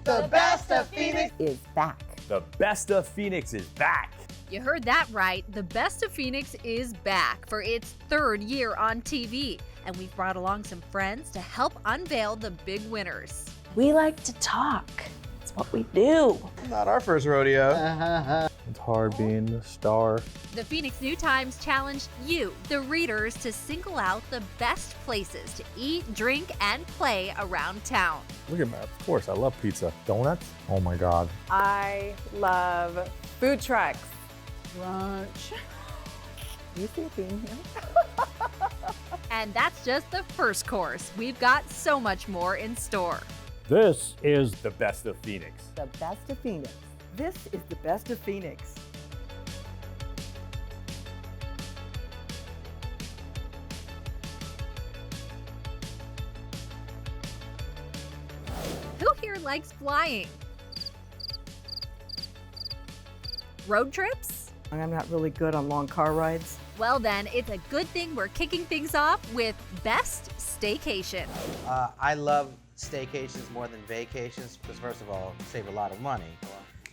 The best of Phoenix is back. The best of Phoenix is back. You heard that right. The Best of Phoenix is back for its third year on TV. And we've brought along some friends to help unveil the big winners. We like to talk. It's what we do. Not our first rodeo. It's hard being the star. The Phoenix New Times challenged you, the readers, to single out the best places to eat, drink, and play around town. Look at that. Of course, I love pizza. Donuts? Oh my God. I love food trucks. Brunch. You see a theme here? And that's just the first course. We've got so much more in store. This is the best of Phoenix. The best of Phoenix. This is the best of Phoenix. Who here likes flying? Road trips? I'm not really good on long car rides. Well then, it's a good thing we're kicking things off with Best Staycation. I love staycations more than vacations because, first of all, save a lot of money.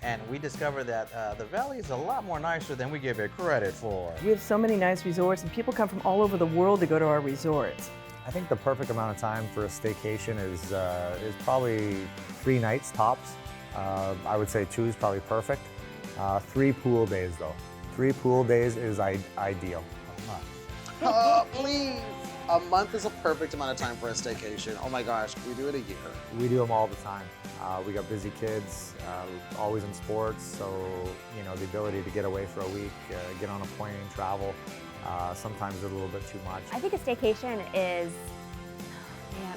And we discovered that the Valley is a lot more nicer than we give it credit for. We have so many nice resorts, and people come from all over the world to go to our resorts. I think the perfect amount of time for a staycation is probably 3 nights tops. I would say 2 is probably perfect. 3 pool days though. 3 pool days is ideal. Please! A month is a perfect amount of time for a staycation. Oh my gosh, we do it a year. We do them all the time. We got busy kids, always in sports, so you know the ability to get away for a week, get on a plane, travel, sometimes a little bit too much. I think a staycation is,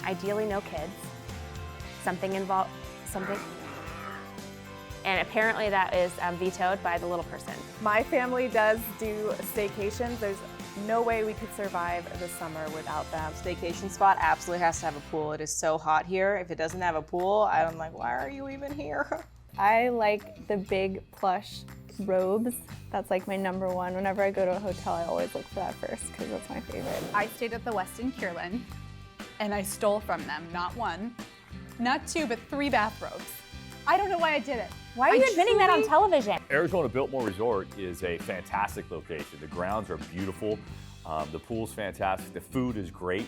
ideally no kids. Something, and apparently that is vetoed by the little person. My family does do staycations. There's no way we could survive the summer without them. Staycation spot absolutely has to have a pool. It is so hot here. If it doesn't have a pool, I'm like, why are you even here? I like the big plush robes. That's like my number one. Whenever I go to a hotel, I always look for that first because that's my favorite. I stayed at the Westin Kierland and I stole from them, not 1, not 2, but 3 bathrobes. I don't know why I did it. Why are you admitting that on television? Arizona Biltmore Resort is a fantastic location. The grounds are beautiful. The pool's fantastic. The food is great.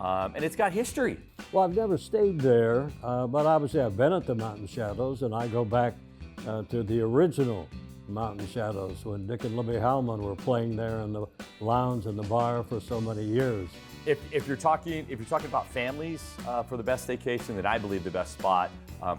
And it's got history. Well, I've never stayed there, but obviously I've been at the Mountain Shadows, and I go back to the original Mountain Shadows when Dick and Libby Howman were playing there in the lounge and the bar for so many years. If you're talking about families for the best staycation, then I believe the best spot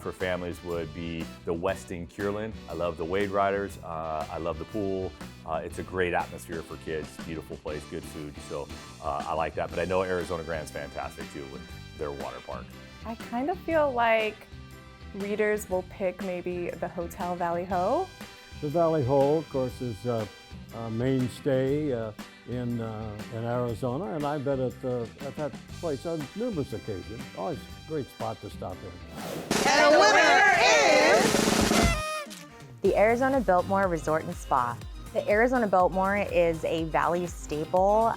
for families would be the Westin Kierland. I love the Wade Riders. I love the pool. It's a great atmosphere for kids. Beautiful place, good food. So I like that. But I know Arizona Grand's fantastic too with their water park. I kind of feel like readers will pick maybe the Hotel Valley Ho. The Valley Ho, of course, is a mainstay in Arizona, and I've been at that place on numerous occasions. Always a great spot to stop in. And the winner is The Arizona Biltmore Resort and Spa. The Arizona Biltmore is a Valley staple.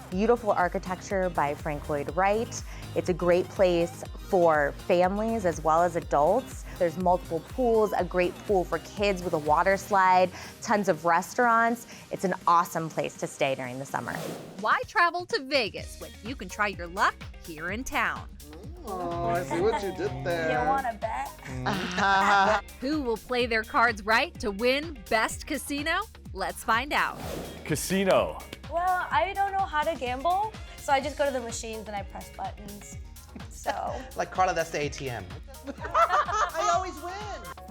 Beautiful architecture by Frank Lloyd Wright. It's a great place for families as well as adults. There's multiple pools, a great pool for kids with a water slide, tons of restaurants. It's an awesome place to stay during the summer. Why travel to Vegas when you can try your luck here in town? Oh, I see what you did there. You want to bet? Who will play their cards right to win Best Casino? Let's find out. Casino. Well, I don't know how to gamble, so I just go to the machines and I press buttons. So. Like Carla, that's the ATM. I always win.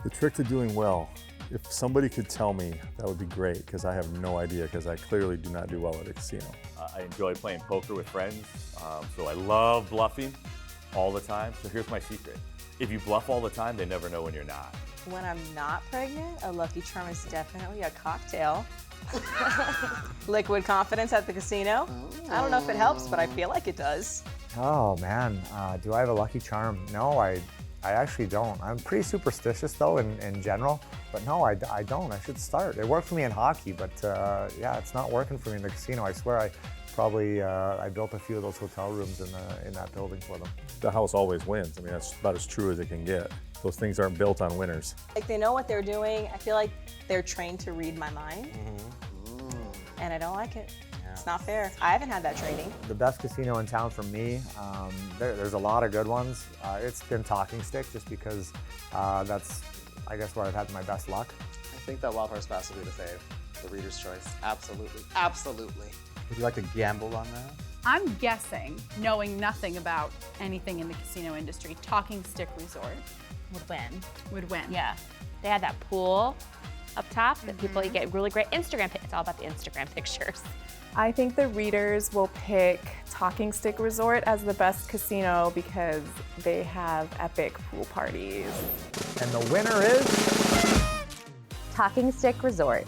The trick to doing well, if somebody could tell me, that would be great, because I have no idea, because I clearly do not do well at a casino. I enjoy playing poker with friends, so I love bluffing all the time. So here's my secret. If you bluff all the time, they never know when you're not. When I'm not pregnant, a lucky charm is definitely a cocktail. Liquid confidence at the casino. I don't know if it helps, but I feel like it does. Oh man, do I have a lucky charm? No, I actually don't. I'm pretty superstitious though in general, but no, I don't. I should start. It worked for me in hockey, but yeah, it's not working for me in the casino. I swear Probably, I built a few of those hotel rooms in that building for them. The house always wins. I mean, that's about as true as it can get. Those things aren't built on winners. Like they know what they're doing. I feel like they're trained to read my mind. And I don't like it. It's not fair. I haven't had that training. The best casino in town for me, there's a lot of good ones. It's been Talking Stick just because that's, I guess, where I've had my best luck. I think that Wild Horse Pass will be the fave. The Reader's Choice. Absolutely. Absolutely. Would you like to gamble on that? I'm guessing, knowing nothing about anything in the casino industry, Talking Stick Resort Would win. would win. Yeah. They had that pool up top that people, you get really great Instagram, it's all about the Instagram pictures. I think the readers will pick Talking Stick Resort as the best casino because they have epic pool parties. And the winner is... Talking Stick Resort.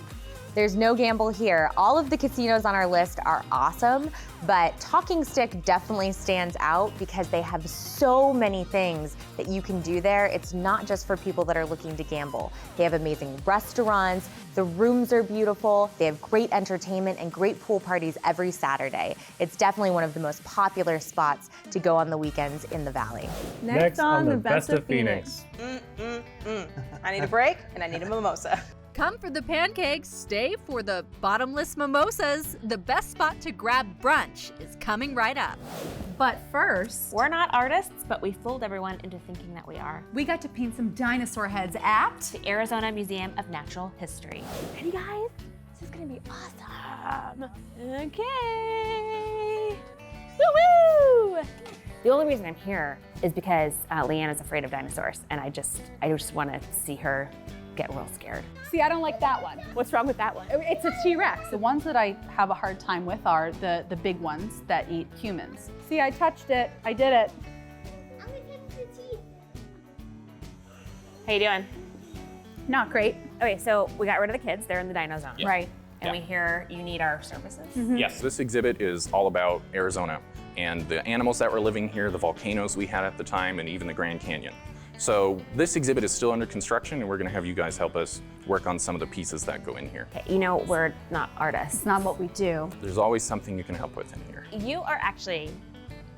There's no gamble here. All of the casinos on our list are awesome, but Talking Stick definitely stands out because they have so many things that you can do there. It's not just for people that are looking to gamble. They have amazing restaurants, the rooms are beautiful, they have great entertainment and great pool parties every Saturday. It's definitely one of the most popular spots to go on the weekends in the Valley. Next on the Best of Phoenix. I need a break and I need a mimosa. Come for the pancakes, stay for the bottomless mimosas. The best spot to grab brunch is coming right up. But first, We're not artists, but we fooled everyone into thinking that we are. we got to paint some dinosaur heads at The Arizona Museum of Natural History. Ready, guys? This is gonna be awesome. Okay. Woo-woo! The only reason I'm here is because Leanne is afraid of dinosaurs, and I just want to see her get real scared. See, I don't like that one. What's wrong with that one? It's a T-Rex. The ones that I have a hard time with are the big ones that eat humans. See, I touched it. I did it. How you doing? Not great. Okay, so we got rid of the kids. They're in the dino zone. Yeah. Right. And we hear you need our services. Yes, this exhibit is all about Arizona and the animals that were living here, the volcanoes we had at the time, and even the Grand Canyon. So this exhibit is still under construction, and we're going to have you guys help us work on some of the pieces that go in here. Okay, you know, we're not artists. It's not what we do. There's always something you can help with in here. You are actually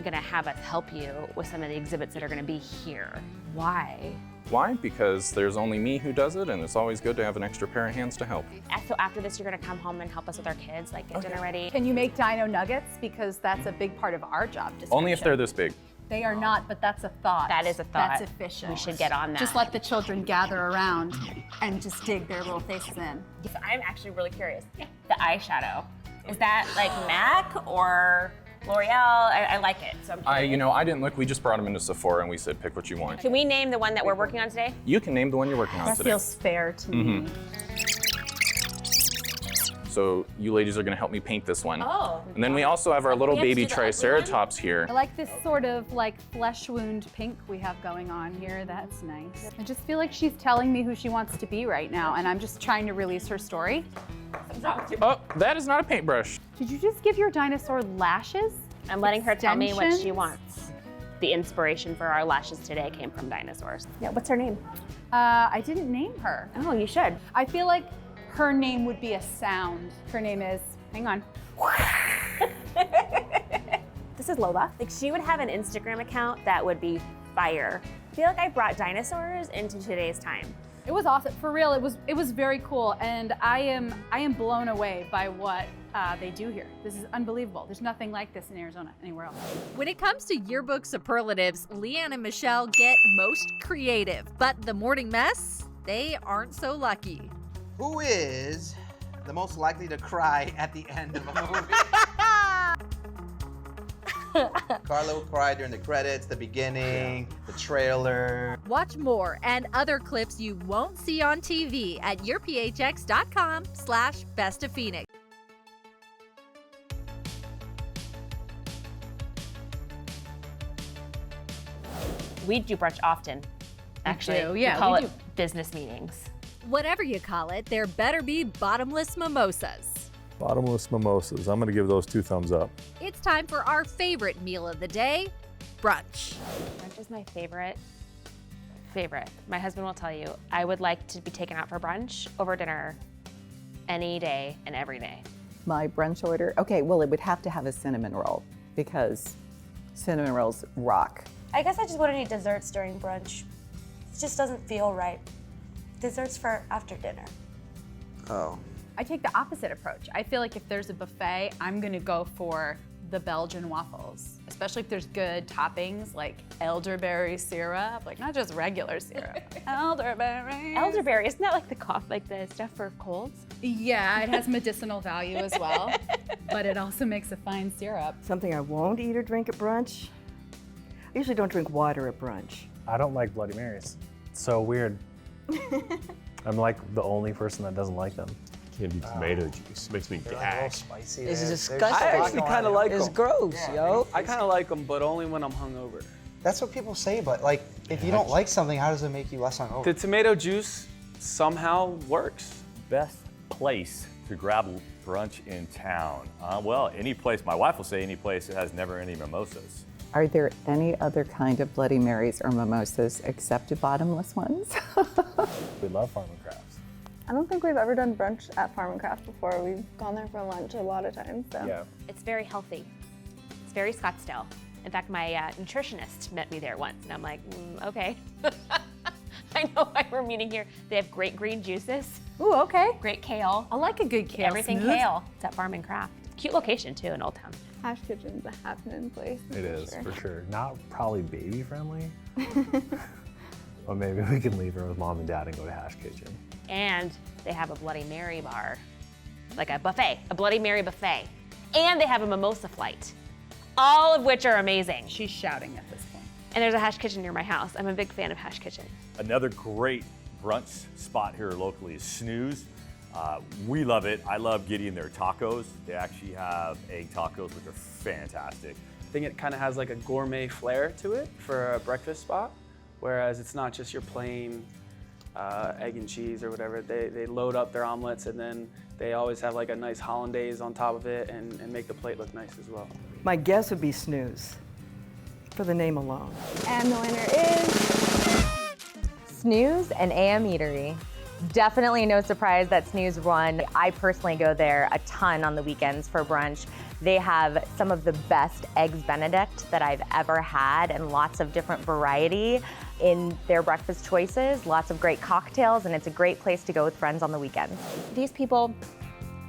gonna have us help you with some of the exhibits that are gonna be here. Why? Why? Because there's only me who does it, and it's always good to have an extra pair of hands to help. So after this, you're gonna come home and help us with our kids, like get dinner ready? Can you make dino nuggets? Because that's a big part of our job description. Only if they're this big. They are not, but that's a thought. That is a thought. That's efficient. We should get on that. Just let the children gather around and just dig their little faces in. So I'm actually really curious. The eyeshadow, is that like MAC or L'Oreal? I like it, so I'm curious. I didn't look. We just brought them into Sephora, and we said, pick what you want. Can we name the one that we're working on today? You can name the one you're working on That today. feels fair to me. So you ladies are going to help me paint this one. Oh. And then we also have our little We have to baby do the ugly Triceratops here. I like this sort of like flesh wound pink we have going on here. That's nice. I just feel like she's telling me who she wants to be right now, and I'm just trying to release her story. Oh, that is not a paintbrush. Did you just give your dinosaur lashes? I'm letting her tell me what she Extensions? wants. The inspiration for our lashes today came from dinosaurs. Yeah, what's her name? I didn't name her. Oh, you should. I feel like her name would be a sound. Her name is, hang on. This is Lola. Like, she would have an Instagram account that would be fire. I feel like I brought dinosaurs into today's time. It was awesome. For real, it was very cool, and I am blown away by what they do here. This is unbelievable. There's nothing like this in Arizona anywhere else. When it comes to yearbook superlatives, Leanne and Michelle get most creative, but the morning mess, they aren't so lucky. Who is the most likely to cry at the end of a movie? Carla will cry during the credits, the beginning, the trailer. Watch more and other clips you won't see on TV at yourphx.com/bestoffphoenix. We do brunch often, actually. do, yeah, we call we it do. business meetings. Whatever you call it, there better be bottomless mimosas. Bottomless mimosas. I'm going to give those 2 thumbs up. It's time for our favorite meal of the day, brunch. Brunch is my favorite. My husband will tell you, I would like to be taken out for brunch over dinner any day and every day. My brunch order, okay, well, it would have to have a cinnamon roll because cinnamon rolls rock. I guess I just wouldn't eat desserts during brunch. It just doesn't feel right. Desserts for after dinner. Oh. I take the opposite approach. I feel like if there's a buffet, I'm gonna go for the Belgian waffles, especially if there's good toppings like elderberry syrup, like not just regular syrup. Elderberry. Elderberry, isn't that like the cough, like the stuff for colds? Yeah, it has medicinal value as well, but it also makes a fine syrup. Something I won't eat or drink at brunch. I usually don't drink water at brunch. I don't like Bloody Marys. It's so weird. I'm like the only person that doesn't like them. Can't be tomato juice. Makes me gag. Spicy. It's They're- disgusting. they're I actually kind of like them. It's gross, yo. I kind of like them, but only when I'm hungover. That's what people say, but like, if you don't like something, how does it make you less hungover? The tomato juice somehow works. Best place to grab brunch in town? Well, any place. My wife will say any place that has never any mimosas. Are there any other kind of Bloody Marys or mimosas except the bottomless ones? We love Farm and Crafts. I don't think we've ever done brunch at Farm and Craft before. We've gone there for lunch a lot of times. So. Yeah. It's very healthy. It's very Scottsdale. In fact, my nutritionist met me there once, and I'm like, okay. I know why we're meeting here. They have great green juices. Ooh, okay. Great kale. I like a good kale. Everything smooth. kale. It's at Farm and Craft. Cute location too in Old Town. Hash Kitchen's a happening place. It is, for sure. Not probably baby friendly. But maybe we can leave her with mom and dad and go to Hash Kitchen. And they have a Bloody Mary bar, like a buffet, a Bloody Mary buffet. And they have a mimosa flight, all of which are amazing. She's shouting at this point. And there's a Hash Kitchen near my house. I'm a big fan of Hash Kitchen. Another great brunch spot here locally is Snooze. We love it. I love getting their tacos. They actually have egg tacos, which are fantastic. I think it kind of has like a gourmet flair to it for a breakfast spot, whereas it's not just your plain egg and cheese or whatever. They load up their omelets, and then they always have like a nice hollandaise on top of it and make the plate look nice as well. My guess would be Snooze, for the name alone. And the winner is... Snooze and AM Eatery. Definitely no surprise that Snooze won. I personally go there a ton on the weekends for brunch. They have some of the best Eggs Benedict that I've ever had and lots of different variety in their breakfast choices, lots of great cocktails, and it's a great place to go with friends on the weekends. These people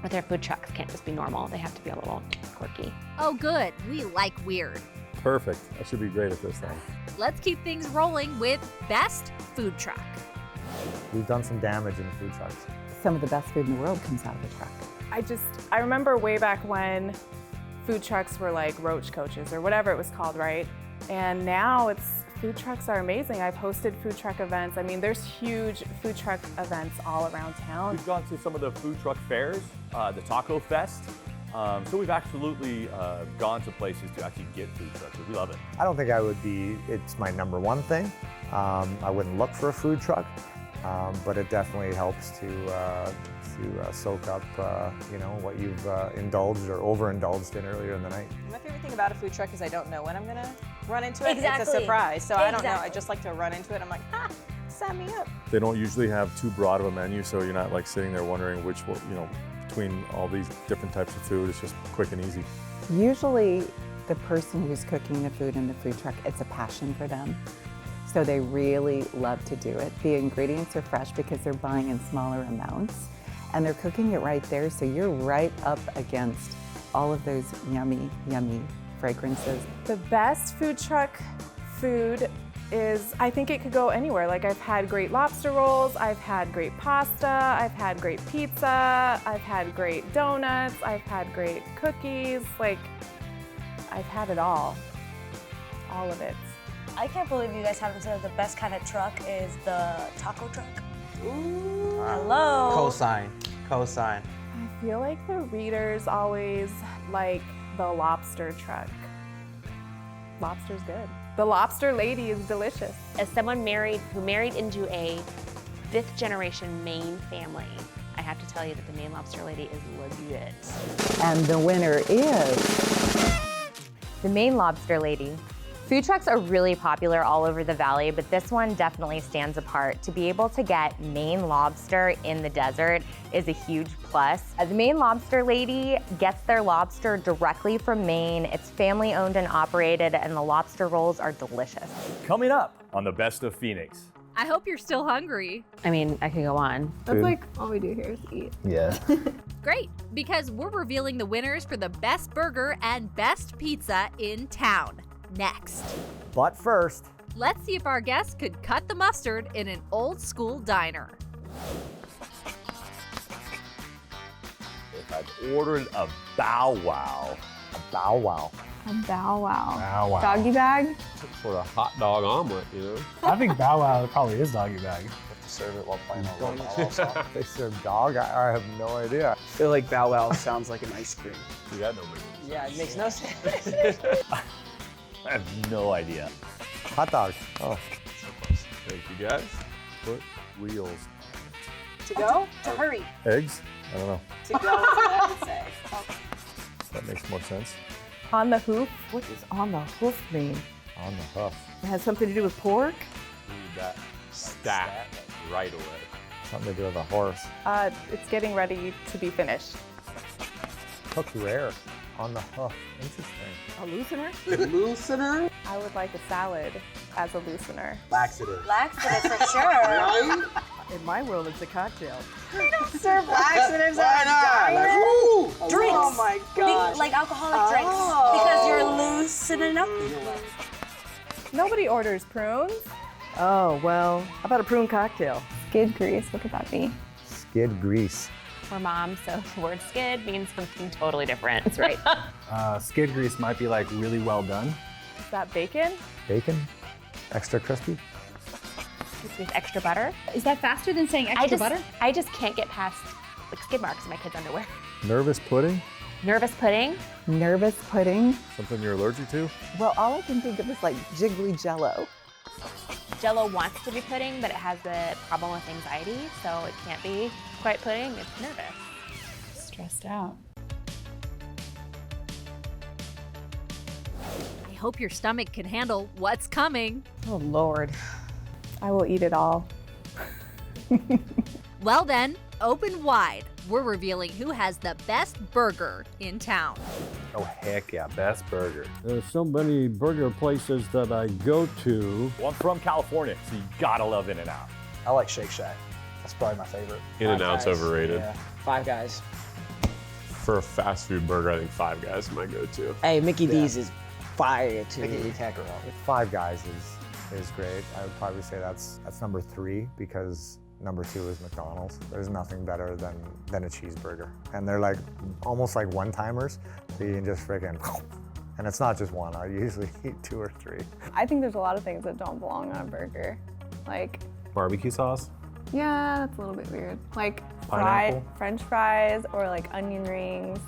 with their food trucks can't just be normal. They have to be a little quirky. Oh, good. We like weird. Perfect. I should be great at this then. Let's keep things rolling with Best Food Truck. We've done some damage in the food trucks. Some of the best food in the world comes out of the truck. I remember way back when food trucks were like roach coaches or whatever it was called, right? And now food trucks are amazing. I've hosted food truck events. I mean, there's huge food truck events all around town. We've gone to some of the food truck fairs, the Taco Fest. So we've absolutely gone to places to actually get food trucks. We love it. I don't think it's my number one thing. I wouldn't look for a food truck, but it definitely helps to soak up, what you've indulged or overindulged in earlier in the night. My favorite thing about a food truck is I don't know when I'm gonna run into it. Exactly. It's a surprise, so I don't know. Exactly. I just like to run into it. I'm like, sign me up. They don't usually have too broad of a menu, so you're not like sitting there wondering which, between all these different types of food. It's just quick and easy. Usually the person who's cooking the food in the food truck, it's a passion for them. So they really love to do it. The ingredients are fresh because they're buying in smaller amounts and they're cooking it right there. So you're right up against all of those yummy, yummy fragrances. The best food truck food is, I think it could go anywhere. Like I've had great lobster rolls, I've had great pasta, I've had great pizza, I've had great donuts, I've had great cookies. Like I've had it all of it. I can't believe you guys haven't said the best kind of truck is the taco truck. Ooh, hello. Cosign. I feel like the readers always like the lobster truck. Lobster's good. The lobster lady is delicious. As someone who married into a 5th generation Maine family, I have to tell you that the Maine lobster lady is legit. And the winner is... The Maine Lobster Lady. Food trucks are really popular all over the valley, but this one definitely stands apart. To be able to get Maine lobster in the desert is a huge plus. The Maine Lobster Lady gets their lobster directly from Maine. It's family owned and operated, and the lobster rolls are delicious. Coming up on the Best of Phoenix. I hope you're still hungry. I mean, I could go on. That's like all we do here is eat. Yeah. Great, because we're revealing the winners for the best burger and best pizza in town. Next. But first, Let's see if our guests could cut the mustard in an old school diner. If I've ordered a bow wow. A bow wow. A bow wow. Bow wow. Doggy bag? For a hot dog omelet, you know? I think bow wow probably is doggy bag. You have to serve it while playing a little bow wow song. They serve dog? I have no idea. I feel like Bow Wow sounds like an ice cream. You got no idea. Yeah, it makes no sense. I have no idea. Hot dog. Oh. Thank you guys. Put wheels. To go? To hurry. Eggs? I don't know. To go is what I would say. That makes more sense. On the hoof? What does on the hoof mean? On the hoof. It has something to do with pork? Need that stat right away. Something to do with a horse. It's getting ready to be finished. Cooked rare. On the hoof. Interesting. A loosener? Loosener? I would like a salad as a loosener. Laxative. Laxative for sure. Right? In my world, it's a cocktail. They don't serve laxatives Why at a not? Like, diner. woo! Drinks. Oh my gosh. Like alcoholic drinks. Because you're loosening up. Nobody orders prunes. Oh, well, how about a prune cocktail? Skid grease, what could that be? Skid grease. We're moms, so the word skid means something totally different. That's right. Skid grease might be like really well done. Is that bacon? Bacon. Extra crispy. With extra butter. Is that faster than saying extra butter? I just can't get past like skid marks in my kids' underwear. Nervous pudding? Nervous pudding. Nervous pudding. Something you're allergic to? Well, all I can think of is like jiggly jello. Jello wants to be pudding, but it has the problem with anxiety, so it can't be quite pudding. It's nervous. Stressed out. I hope your stomach can handle what's coming. Oh, Lord. I will eat it all. Well then, open wide. We're revealing who has the best burger in town. Oh, heck yeah. Best burger. There's so many burger places that I go to. Well, I'm from California, so you gotta love In-N-Out. I like Shake Shack. That's probably my favorite. In-N-Out's Guys. overrated. Yeah. Five Guys. For a fast food burger, I think Five Guys is my go-to. Hey, Mickey D's is fire too. Mickey can't go wrong. Five Guys is great. I would probably say that's number 3 because number 2 is McDonald's. There's nothing better than a cheeseburger. And they're like almost like one-timers, so you can just freaking, and it's not just one, I usually eat 2 or 3. I think there's a lot of things that don't belong on a burger. Like, Barbecue sauce? yeah, that's a little bit weird. Like Pineapple? French fries or like onion rings.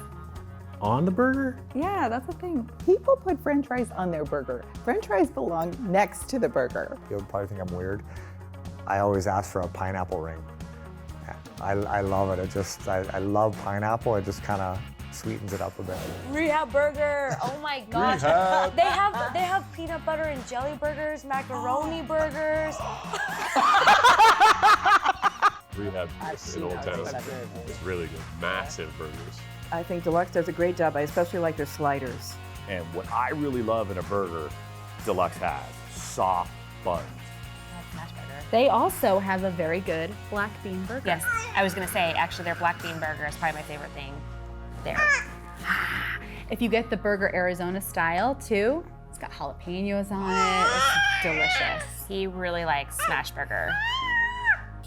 On the burger? Yeah, that's a thing. People put French fries on their burger. French fries belong next to the burger. You'll probably think I'm weird. I always ask for a pineapple ring. I love it. I love pineapple. It just kind of sweetens it up a bit. Rehab burger. Oh my gosh. Rehab. They have peanut butter and jelly burgers, macaroni burgers. Rehab I've seen in Old how it Town. tastes. That's very good. It's really good. Massive burgers. I think Deluxe does a great job. I especially like their sliders. And what I really love in a burger, Deluxe has soft buns. Smash burger. They also have a very good black bean burger. Yes, I was gonna say actually their black bean burger is probably my favorite thing there. If you get the burger Arizona style too, it's got jalapenos on it. It's delicious. He really likes smash burger.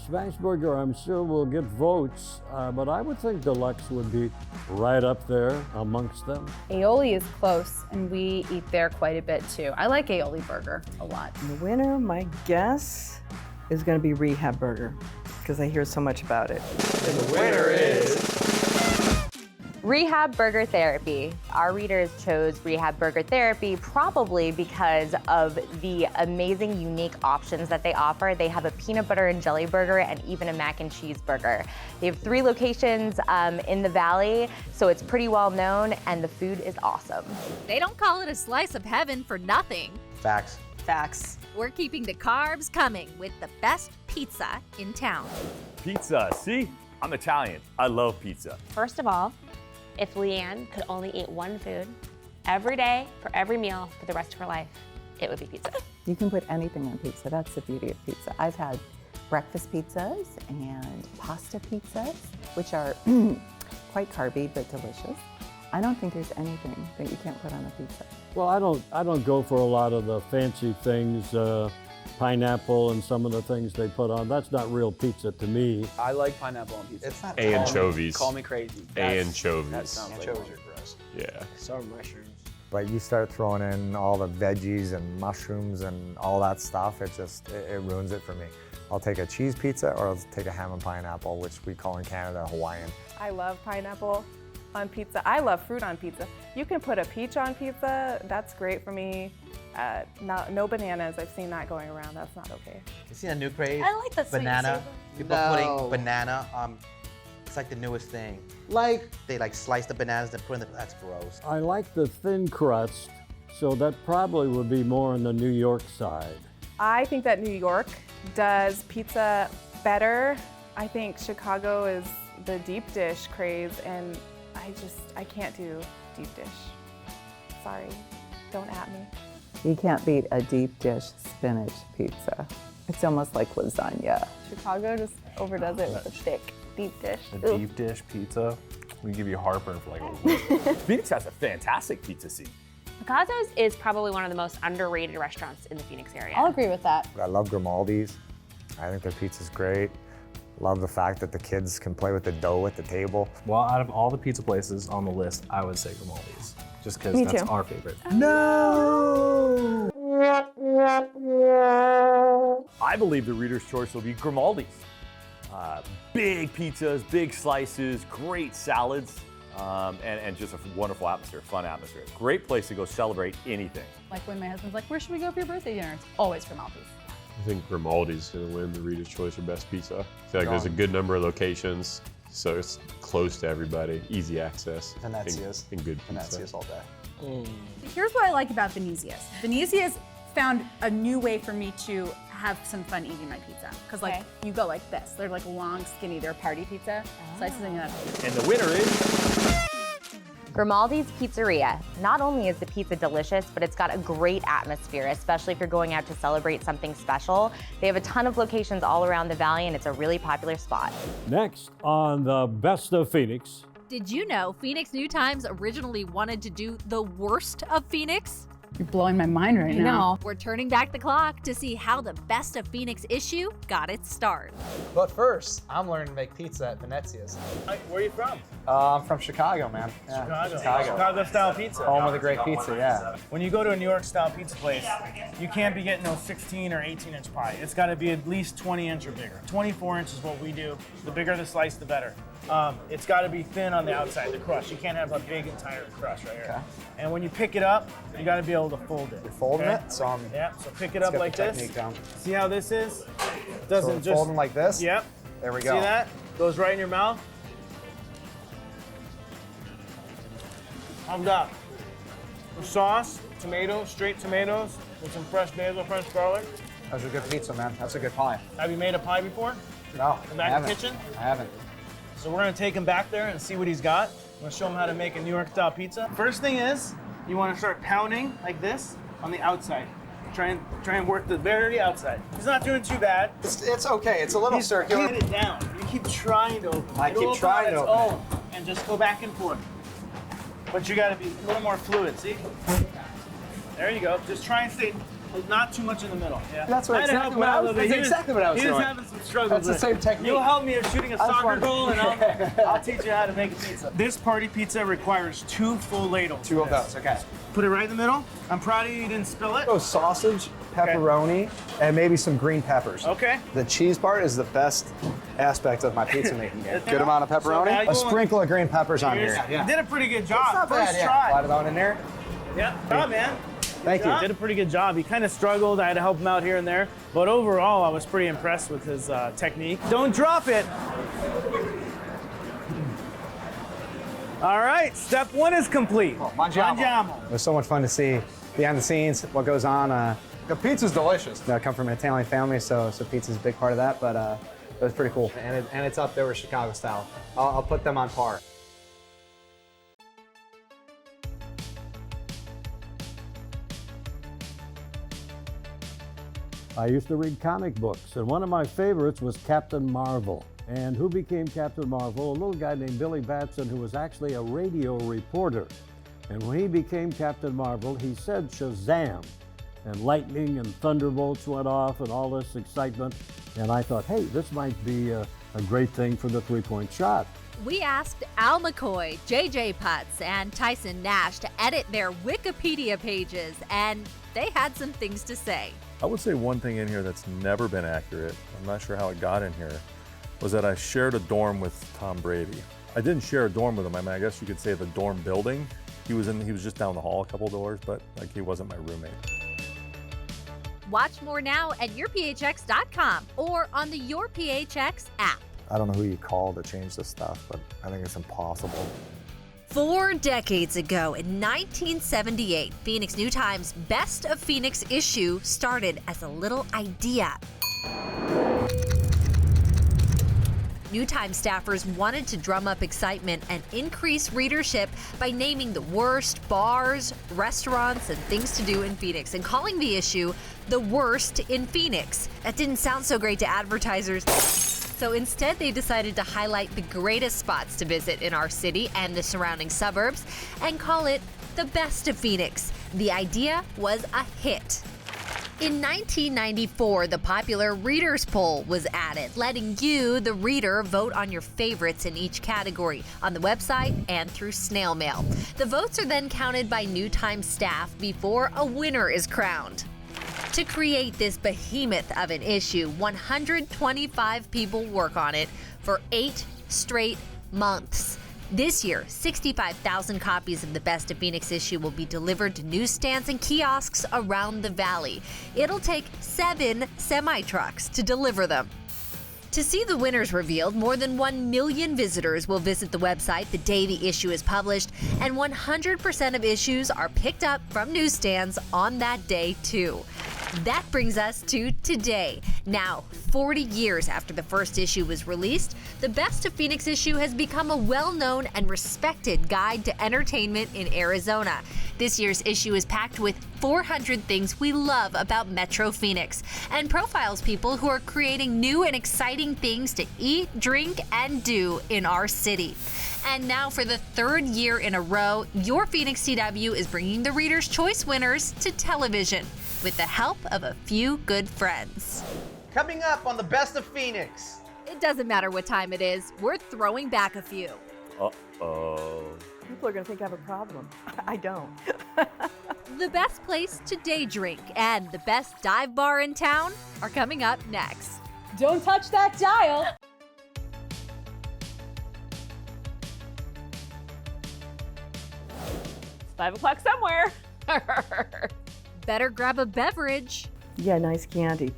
Smash Burger, I'm sure will get votes, but I would think Deluxe would be right up there amongst them. Aioli is close, and we eat there quite a bit too. I like aioli burger a lot. And the winner, my guess, is going to be Rehab Burger because I hear so much about it. And the winner is... Rehab Burger Therapy. Our readers chose Rehab Burger Therapy probably because of the amazing, unique options that they offer. They have a peanut butter and jelly burger and even a mac and cheese burger. They have 3 locations in the Valley, so it's pretty well known, and the food is awesome. They don't call it a slice of heaven for nothing. Facts. Facts. We're keeping the carbs coming with the best pizza in town. Pizza, see? I'm Italian. I love pizza. First of all, if Leanne could only eat one food every day for every meal for the rest of her life, it would be pizza. You can put anything on pizza. That's the beauty of pizza. I've had breakfast pizzas and pasta pizzas, which are quite carby but delicious. I don't think there's anything that you can't put on a pizza. Well, I don't go for a lot of the fancy things, pineapple and some of the things they put on. That's not real pizza to me. I like pineapple on pizza. It's not Anchovies. Call me crazy. Anchovies. That sounds like Anchovies are gross. Yeah. So mushrooms. But you start throwing in all the veggies and mushrooms and all that stuff, it ruins it for me. I'll take a cheese pizza or I'll take a ham and pineapple, which we call in Canada Hawaiian. I love pineapple on pizza. I love fruit on pizza. You can put a peach on pizza. That's great for me. No bananas. I've seen that going around. That's not okay. You seen a new craze? I like that sweet banana. savor. People No. putting banana on. It's like the newest thing. Like, They like slice the bananas and put in the. That's gross. I like the thin crust, so that probably would be more on the New York side. I think that New York does pizza better. I think Chicago is the deep dish craze, and I can't do deep dish. Sorry, don't at me. You can't beat a deep dish spinach pizza. It's almost like lasagna. Chicago just overdoes it with a thick, deep dish. A Ooh. deep dish pizza, we give you heartburn for like a week. Phoenix has a fantastic pizza scene. KASW's is probably one of the most underrated restaurants in the Phoenix area. I'll agree with that. I love Grimaldi's. I think their pizza's great. Love the fact that the kids can play with the dough at the table. Well, out of all the pizza places on the list, I would say Grimaldi's, just because Me that's too. our favorite. No! I believe the Reader's Choice will be Grimaldi's. Big pizzas, big slices, great salads, and just a wonderful atmosphere, fun atmosphere. Great place to go celebrate anything. Like when my husband's like, where should we go for your birthday dinner? It's always Grimaldi's. I think Grimaldi's going to win the Reader's Choice for Best Pizza. I feel like there's a good number of locations, so it's close to everybody, easy access. Venezia's. And good pizza. Venezia's all day. Here's what I like about Venezia's. Venezia's found a new way for me to have some fun eating my pizza. Because like you go like this. They're like long, skinny, they're party pizza. Slices and And the winner is Grimaldi's Pizzeria. Not only is the pizza delicious, but it's got a great atmosphere, especially if you're going out to celebrate something special. They have a ton of locations all around the Valley, and it's a really popular spot. Next on the Best of Phoenix. Did you know Phoenix New Times originally wanted to do the worst of Phoenix? You're blowing my mind right now. We're turning back the clock to see how the Best of Phoenix issue got its start. But first, I'm learning to make pizza at Venezia's. Where are you from? I'm from Chicago, man. Yeah, Chicago style pizza. Home of the great pizza, yeah. When you go to a New York style pizza place, you can't be getting no 16 or 18 inch pie. It's got to be at least 20 inch or bigger. 24 inch is what we do. The bigger the slice, the better. It's got to be thin on the outside, the crust. You can't have a big entire crust right here. Okay. And when you pick it up, you got to be able to fold it. You're folding okay? it, so I'm. Yeah. So pick it let's up get like the this. technique down. See how this is? It So doesn't we're just folding like this. Yep. There we go. See that? Goes right in your mouth. I've got the sauce, tomatoes, straight tomatoes, with some fresh basil, fresh garlic. That's a good pizza, man. That's a good pie. Have you made a pie before? No, In back I in the haven't. kitchen? I haven't. So we're gonna take him back there and see what he's got. I'm gonna show him how to make a New York style pizza. First thing is, you wanna start pounding like this on the outside. Try and work the very outside. He's not doing too bad. It's okay. It's a little circular. Get it down. You keep trying to open it. I keep trying to open it. And just go back and forth. But you gotta be a little more fluid, see? There you go. Just try and stay Not too much in the middle. Yeah. That's what exactly what I was doing. He was having some struggles. That's the same technique. You'll help me with shooting a soccer goal, and I'll teach you how to make a pizza. This party pizza requires 2 full ladles. 2 of those, okay. Put it right in the middle. I'm proud of you didn't spill it. So sausage, pepperoni, and maybe some green peppers. Okay. The cheese part is the best aspect of my pizza making. Good amount of pepperoni, a sprinkle of green peppers on here. You did a pretty good job. It's not bad, First yeah. try. Slide it on in there. Yeah, good job, man. Thank you. Did a pretty good job. He kind of struggled. I had to help him out here and there. But overall, I was pretty impressed with his technique. Don't drop it. All right, step 1 is complete. Mangiamo. It was so much fun to see behind the scenes, what goes on. The pizza's delicious. I come from an Italian family, so pizza's a big part of that, but it was pretty cool. And it's up there with Chicago style. I'll put them on par. I used to read comic books, and one of my favorites was Captain Marvel. And who became Captain Marvel? A little guy named Billy Batson, who was actually a radio reporter. And when he became Captain Marvel, he said Shazam. And lightning and thunderbolts went off and all this excitement. And I thought, hey, this might be a great thing for the three-point shot. We asked Al McCoy, JJ Putz, and Tyson Nash to edit their Wikipedia pages, and they had some things to say. I would say one thing in here that's never been accurate, I'm not sure how it got in here, was that I shared a dorm with Tom Brady. I didn't share a dorm with him. I mean, I guess you could say the dorm building. He was just down the hall a couple doors, but like he wasn't my roommate. Watch more now at yourphx.com or on the Your PHX app. I don't know who you call to change this stuff, but I think it's impossible. 4 decades ago, in 1978, Phoenix New Times' Best of Phoenix issue started as a little idea. New Times staffers wanted to drum up excitement and increase readership by naming the worst bars, restaurants, and things to do in Phoenix and calling the issue The Worst in Phoenix. That didn't sound so great to advertisers. So instead, they decided to highlight the greatest spots to visit in our city and the surrounding suburbs and call it The Best of Phoenix. The idea was a hit. In 1994, the popular Readers Poll was added, letting you, the reader, vote on your favorites in each category on the website and through snail mail. The votes are then counted by New Times staff before a winner is crowned. To create this behemoth of an issue, 125 people work on it for 8 straight months. This year, 65,000 copies of the Best of Phoenix issue will be delivered to newsstands and kiosks around the valley. It'll take 7 semi-trucks to deliver them. To see the winners revealed, more than 1 million visitors will visit the website the day the issue is published, and 100% of issues are picked up from newsstands on that day, too. That brings us to today. Now, 40 years after the first issue was released, the Best of Phoenix issue has become a well-known and respected guide to entertainment in Arizona. This year's issue is packed with 400 things we love about Metro Phoenix and profiles people who are creating new and exciting things to eat, drink, and do in our city. And now for the 3rd year in a row, Your Phoenix CW is bringing the Reader's Choice winners to television with the help of a few good friends. Coming up on the Best of Phoenix. It doesn't matter what time it is, we're throwing back a few. Uh-oh. People are going to think I have a problem. I don't. The best place to day drink and the best dive bar in town are coming up next. Don't touch that dial. It's 5 o'clock somewhere. Better grab a beverage. Yeah, nice candy.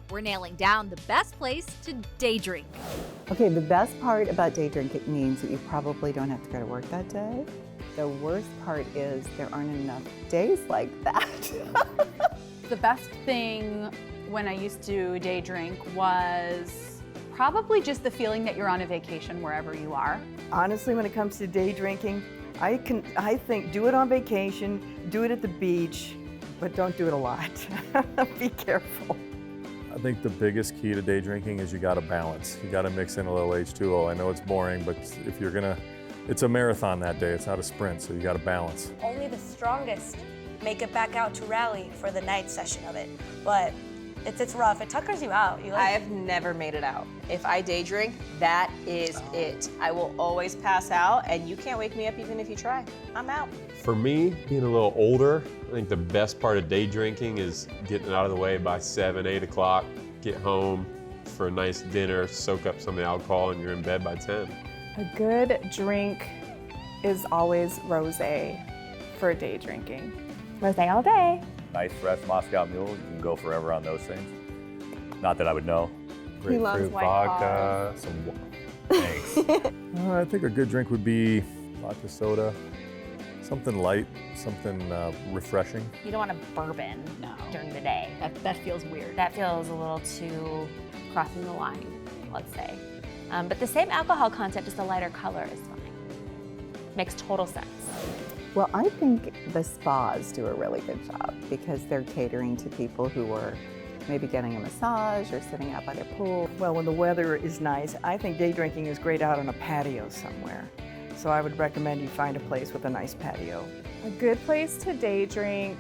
We're nailing down the best place to day drink. Okay, the best part about day drinking means that you probably don't have to go to work that day. The worst part is there aren't enough days like that. The best thing when I used to day drink was probably just the feeling that you're on a vacation wherever you are. Honestly, when it comes to day drinking, I think do it on vacation, do it at the beach, but don't do it a lot. Be careful. I think the biggest key to day drinking is you got to balance. You got to mix in a little H2O. I know it's boring, but if you're gonna, it's a marathon that day. It's not a sprint, so you got to balance. Only the strongest make it back out to rally for the night session of it. But it's rough. It tuckers you out. I have never made it out. If I day drink, that is it. I will always pass out, and you can't wake me up even if you try. I'm out. For me, being a little older, I think the best part of day drinking is getting out of the way by 7, 8 o'clock, get home for a nice dinner, soak up some of the alcohol, and you're in bed by 10. A good drink is always rosé for day drinking. Rosé all day. Nice fresh Moscow Mule, you can go forever on those things. Not that I would know. Grapefruit vodka, Thanks. I think a good drink would be vodka soda, something light, something refreshing. You don't want a bourbon during the day. That feels weird. That feels a little too crossing the line, let's say. But the same alcohol content, just a lighter color is fine. Makes total sense. Well, I think the spas do a really good job because they're catering to people who are maybe getting a massage or sitting out by the pool. Well, when the weather is nice, I think day drinking is great out on a patio somewhere. So I would recommend you find a place with a nice patio. A good place to day drink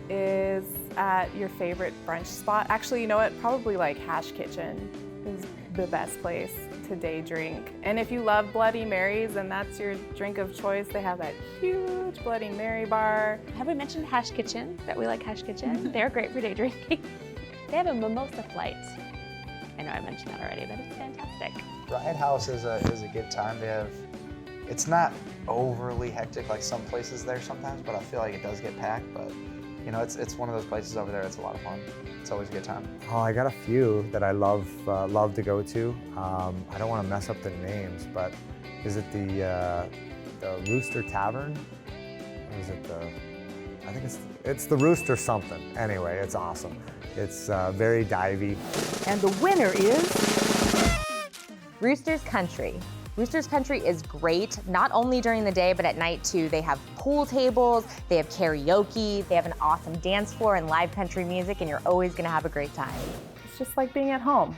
is at your favorite brunch spot. Actually, you know what? Probably like Hash Kitchen is the best place to day drink. And if you love Bloody Marys and that's your drink of choice, they have that huge Bloody Mary bar. Have we mentioned Hash Kitchen, that we like Hash Kitchen? They're great for day drinking. They have a mimosa flight. I know I mentioned that already, but it's fantastic. Riot House is a good time. They have, it's not overly hectic like some places there sometimes, but I feel like it does get packed. But you know, it's one of those places over there. It's a lot of fun. It's always a good time. Oh, I got a few that I love to go to. I don't want to mess up the names, but is it the Rooster Tavern? Or is it the? I think it's the Rooster something. Anyway, it's awesome. It's very divey. And the winner is Rooster's Country. Rooster's Country is great, not only during the day, but at night too. They have pool tables, they have karaoke, they have an awesome dance floor and live country music, and you're always gonna have a great time. It's just like being at home,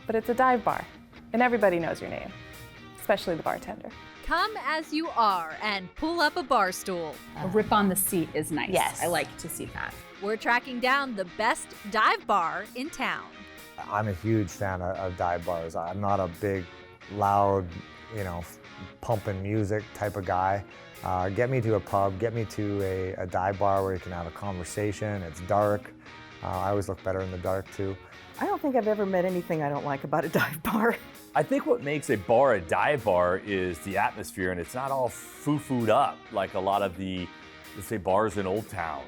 but it's a dive bar, and everybody knows your name, especially the bartender. Come as you are and pull up a bar stool. A rip on the seat is nice. Yes. I like to see that. We're tracking down the best dive bar in town. I'm a huge fan of dive bars. I'm not a big, loud, pumping music type of guy. Get me to a pub, get me to a dive bar where you can have a conversation. It's dark. I always look better in the dark too. I don't think I've ever met anything I don't like about a dive bar. I think what makes a bar a dive bar is the atmosphere, and it's not all foo-fooed up like a lot of the, let's say, bars in Old Town.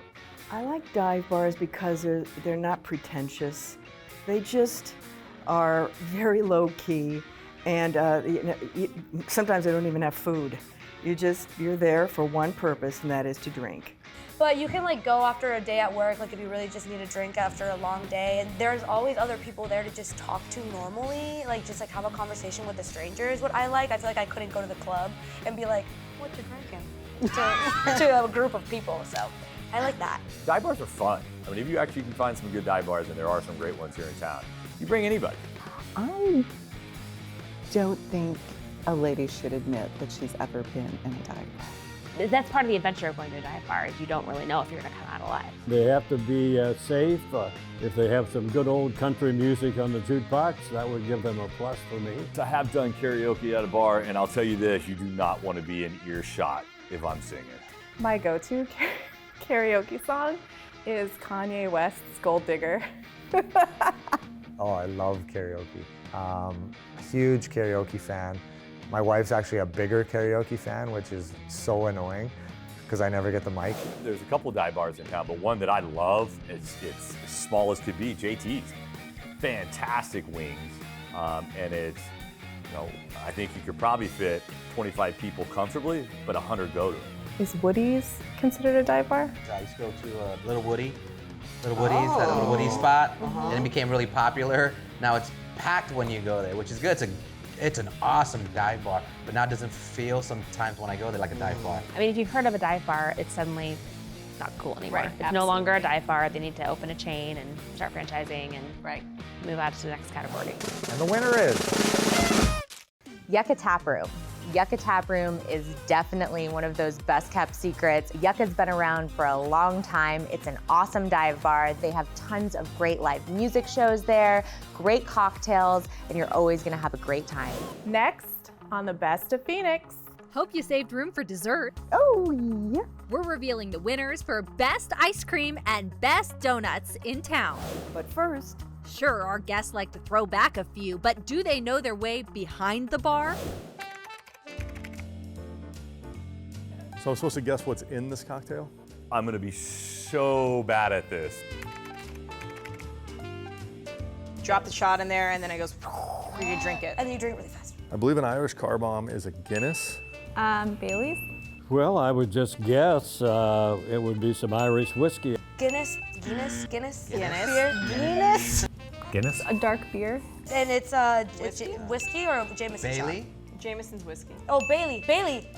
I like dive bars because they're not pretentious. They just are very low key, and sometimes they don't even have food. You're there for one purpose, and that is to drink. But you can like go after a day at work, like if you really just need a drink after a long day, and there's always other people there to just talk to normally, like just like have a conversation with a stranger is what I like. I feel like I couldn't go to the club and be like, what you drinking? to a group of people, so I like that. Dive bars are fun. I mean, if you actually can find some good dive bars, and there are some great ones here in town, you bring anybody. I don't think a lady should admit that she's ever been in a dive bar. That's part of the adventure of going to a dive bar, is you don't really know if you're gonna come out alive. They have to be safe. If they have some good old country music on the jukebox, that would give them a plus for me. I have done karaoke at a bar, and I'll tell you this, you do not want to be in earshot if I'm singing. My go-to karaoke song is Kanye West's Gold Digger. Oh, I love karaoke. Huge karaoke fan. My wife's actually a bigger karaoke fan, which is so annoying because I never get the mic. There's a couple dive bars in town, but one that I love, it's as small as could be, JT's. Fantastic wings, and it's, I think you could probably fit 25 people comfortably, but 100 go to it. Is Woody's considered a dive bar? I used to go to Little Woody's, that Little Woody spot, and it became really popular. Now it's packed when you go there, which is good. It's an awesome dive bar, but now it doesn't feel sometimes when I go there like a dive bar. I mean, if you've heard of a dive bar, it's suddenly not cool anymore. Right, It's no longer a dive bar. They need to open a chain and start franchising and move on to the next category. And the winner is Yucca Tap Room. Yucca Tap Room is definitely one of those best kept secrets. Yucca's been around for a long time. It's an awesome dive bar. They have tons of great live music shows there, great cocktails, and you're always gonna have a great time. Next on the Best of Phoenix. Hope you saved room for dessert. Oh, yeah. We're revealing the winners for Best Ice Cream and Best Donuts in town. But first, sure, our guests like to throw back a few, but do they know their way behind the bar? So I'm supposed to guess what's in this cocktail? I'm gonna be so bad at this. Drop the shot in there, and then it goes, and you drink it. And then you drink really fast. I believe an Irish car bomb is a Guinness. Bailey's. Well, I would just guess it would be some Irish whiskey. Guinness. Guinness. Beer. Guinness. Guinness? A dark beer. And it's whiskey or Jameson Bailey? shot? Jameson's whiskey. Oh, Bailey.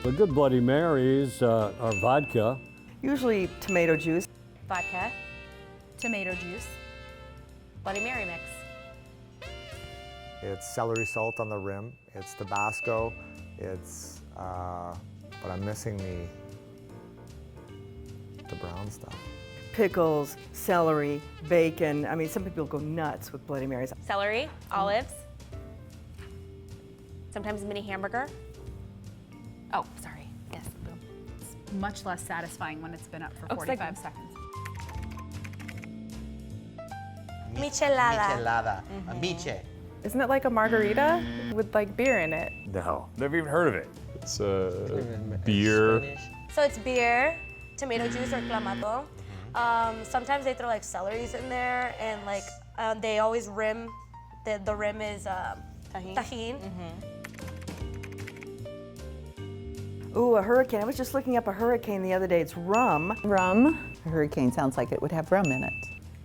The good Bloody Marys are vodka. usually tomato juice. Vodka. Tomato juice. Bloody Mary mix. It's celery salt on the rim. It's Tabasco. It's, but I'm missing the brown stuff. Pickles, celery, bacon. I mean, some people go nuts with Bloody Marys. Celery, olives. Sometimes a mini hamburger. Oh, sorry. Yes. Boom. It's much less satisfying when it's been up for 45 seconds. Michelada. A miche. Isn't it like a margarita with like beer in it? No, never even heard of it. It's beer. So it's beer, tomato juice or clamato. Sometimes they throw like celeries in there, and like they always rim. The rim is tahini. Ooh, a hurricane. I was just looking up a hurricane the other day. It's rum. Rum. A hurricane sounds like it would have rum in it.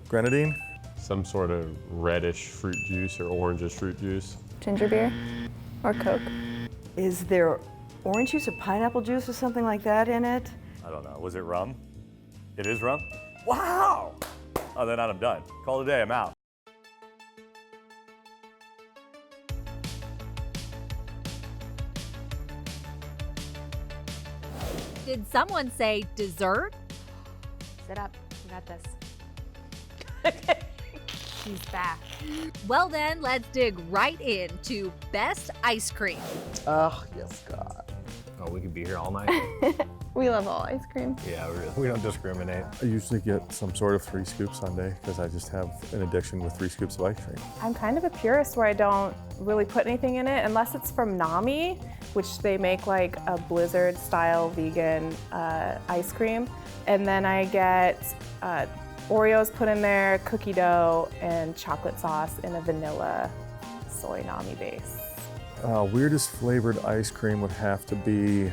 Grenadine? Some sort of reddish fruit juice or orangish fruit juice. Ginger beer or Coke. Is there orange juice or pineapple juice or something like that in it? I don't know. Was it rum? It is rum? Wow! Oh, then I'm done. Call it a day. I'm out. Did someone say dessert? Sit up. You got this. She's back. Well then, let's dig right into best ice cream. Oh, yes, God. Oh, we could be here all night. We love all ice cream. Yeah, we don't discriminate. I usually get some sort of 3 scoops Sundae because I just have an addiction with 3 scoops of ice cream. I'm kind of a purist where I don't really put anything in it unless it's from Nami, which they make like a blizzard style vegan ice cream. And then I get Oreos put in there, cookie dough, and chocolate sauce in a vanilla soy Nami base. Weirdest flavored ice cream would have to be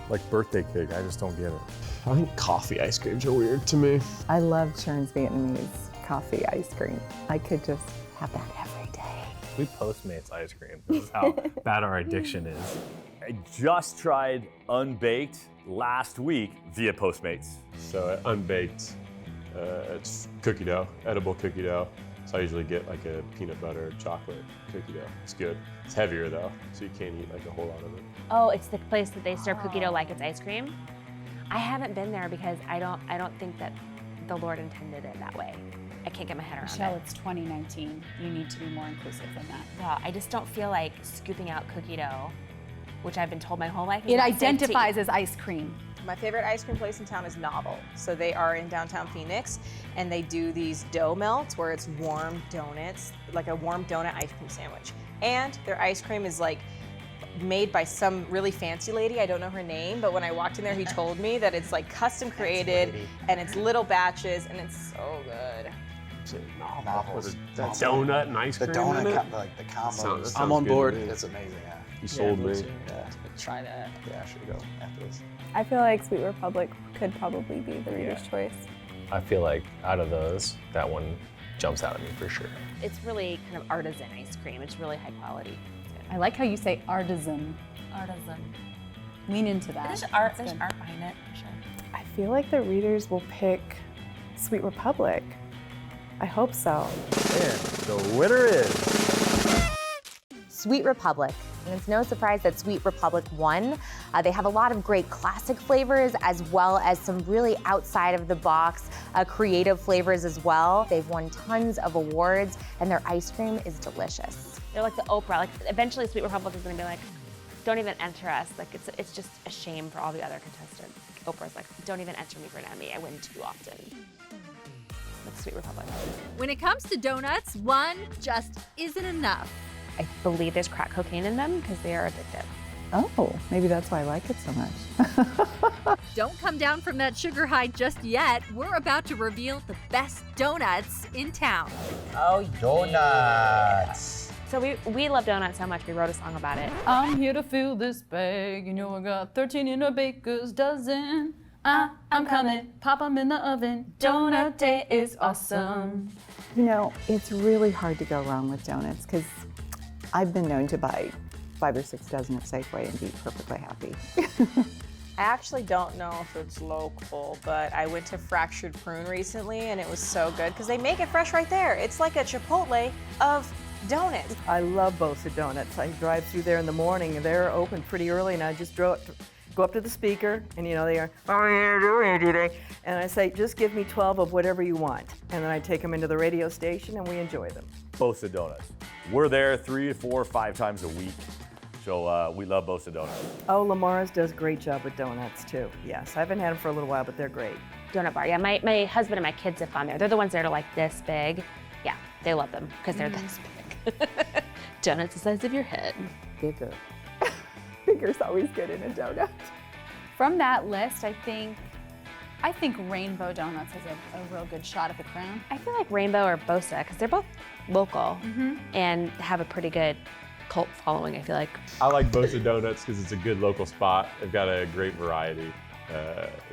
like birthday cake. I just don't get it. I think coffee ice creams are weird to me. I love Chern's Vietnamese coffee ice cream. I could just have that every day. We Postmates ice cream. This is how bad our addiction is. I just tried Unbaked last week via Postmates. So unbaked, it's cookie dough, edible cookie dough. So I usually get like a peanut butter chocolate cookie dough. It's good. It's heavier though, so you can't eat like a whole lot of it. Oh, it's the place that they serve cookie dough like it's ice cream. I haven't been there because I don't think that the Lord intended it that way. I can't get my head around Michelle, it. it's 2019. You need to be more inclusive than that. Well, I just don't feel like scooping out cookie dough, which I've been told my whole life is It not safe to identifies eat. as ice cream. My favorite ice cream place in town is Novel. So they are in downtown Phoenix, and they do these dough melts where it's warm donuts, like a warm donut ice cream sandwich. And their ice cream is like made by some really fancy lady. I don't know her name, but when I walked in there, he told me that it's like custom created and it's little batches, and it's so good. Novels. Donut and ice cream. The donut, in it? like the combo. Sounds I'm on good board. to me. It's amazing. Yeah. You sold me. Yeah. Try that. Yeah, I should go after this. I feel like Sweet Republic could probably be the reader's choice. I feel like out of those, that one jumps out at me for sure. It's really kind of artisan ice cream. It's really high quality. I like how you say artisan. Artisan. Lean into that. There's art That's good. behind it, for sure. I feel like the readers will pick Sweet Republic. I hope so. And the winner is Sweet Republic. And it's no surprise that Sweet Republic won. They have a lot of great classic flavors as well as some really outside of the box creative flavors as well. They've won tons of awards and their ice cream is delicious. They're like the Oprah. Like eventually Sweet Republic is gonna be like, don't even enter us. Like it's just a shame for all the other contestants. Oprah's like, don't even enter me for an Emmy. I win too often. That's Sweet Republic. When it comes to donuts, one just isn't enough. I believe there's crack cocaine in them because they are addictive. Oh, maybe that's why I like it so much. Don't come down from that sugar high just yet. We're about to reveal the best donuts in town. Oh, donuts. So we love donuts so much, we wrote a song about it. I'm here to fill this bag. You know I got 13 in a baker's dozen. I'm coming, pop 'em in the oven. Donut day is awesome. You know, it's really hard to go wrong with donuts because I've been known to buy 5 or 6 dozen at Safeway and be perfectly happy. I actually don't know if it's local, but I went to Fractured Prune recently and it was so good because they make it fresh right there. It's like a Chipotle of donuts. I love Bosa Donuts. I drive through there in the morning and they're open pretty early and I just go up to the speaker and you know they are, how are you doing today? And I say, just give me 12 of whatever you want. And then I take them into the radio station and we enjoy them. Bosa Donuts. We're there 3, 4, 5 times a week. So we love Bosa Donuts. Oh, Lamar's does a great job with donuts too. Yes, I haven't had them for a little while, but they're great. Donut bar, yeah, my husband and my kids have gone there. They're the ones that are like this big. Yeah, they love them because they're this big. Donuts the size of your head. Bigger. Bigger's always good in a donut. From that list, I think Rainbow Donuts has a real good shot at the crown. I feel like Rainbow or Bosa because they're both local and have a pretty good cult following, I feel like. I like Bosa Donuts because it's a good local spot. They've got a great variety.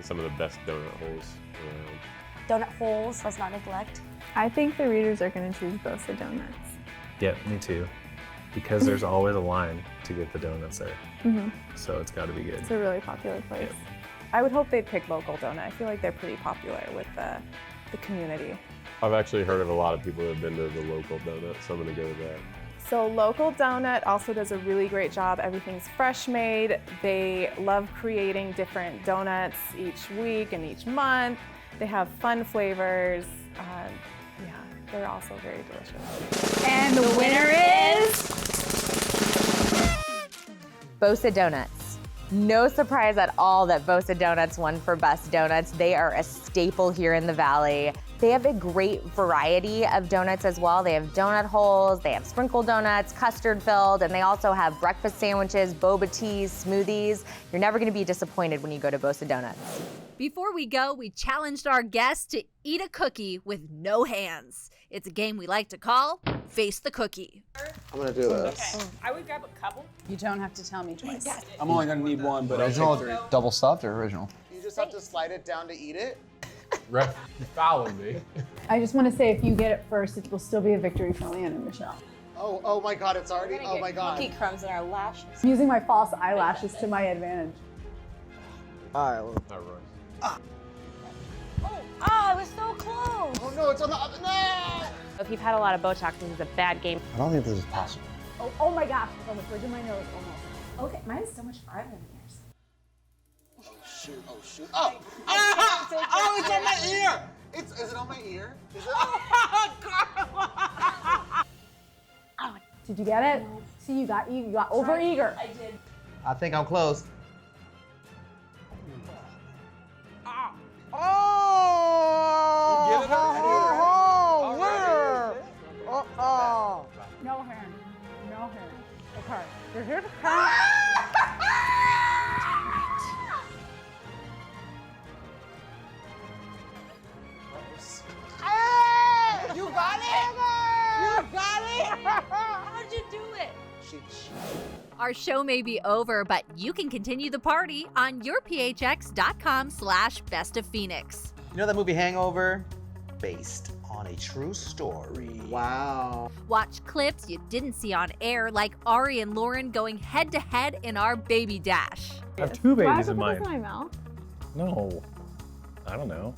Some of the best donut holes around. Donut holes, let's not neglect. I think the readers are going to choose Bosa Donuts. Yeah, me too. Because there's always a line to get the donuts there. So it's got to be good. It's a really popular place. I would hope they'd pick local donut. I feel like they're pretty popular with the community. I've actually heard of a lot of people who have been to the local donut, so I'm going to go with that. So Local Doughnut also does a really great job. Everything's fresh made. They love creating different donuts each week and each month. They have fun flavors. Yeah, they're also very delicious. And the winner is Bosa Donuts. No surprise at all that Bosa Donuts won for Best Donuts. They are a staple here in the Valley. They have a great variety of donuts as well. They have donut holes, they have sprinkle donuts, custard filled, and they also have breakfast sandwiches, boba teas, smoothies. You're never gonna be disappointed when you go to Bosa Donuts. Before we go, we challenged our guests to eat a cookie with no hands. It's a game we like to call Face the Cookie. I'm gonna do this. Okay. I would grab a couple. You don't have to tell me twice. I'm only gonna need one, but Original, I'll take 3. double stuffed or original? You just have to slide it down to eat it. Ref, you followed me. I just want to say if you get it first, it will still be a victory for Leanne and Michelle. Oh my God, it's already, oh my God. Cookie crumbs in our lashes. I'm using my false eyelashes to my advantage. All right, well. Oh, it was so close. Oh no, it's on the other, no! If you've had a lot of Botox, this is a bad game. I don't think this is possible. Oh my gosh, it's on the bridge of my nose almost. Okay, mine is so much farther than yours. Shoot, oh shoot. Oh! Oh, it's on my ear! Is it on my ear? Is it? Did you get it? See, you got over eager. I did. I think I'm close. No hand. No hand. Okay. Here's the hand. You got it! You got it! How'd you do it? Our show may be over, but you can continue the party on yourphx.com/bestoffphoenix. You know that movie Hangover? Based on a true story. Wow. Watch clips you didn't see on air, like Ari and Lauren going head to head in our baby dash. I have 2 babies in Why mind. my mouth? No, I don't know.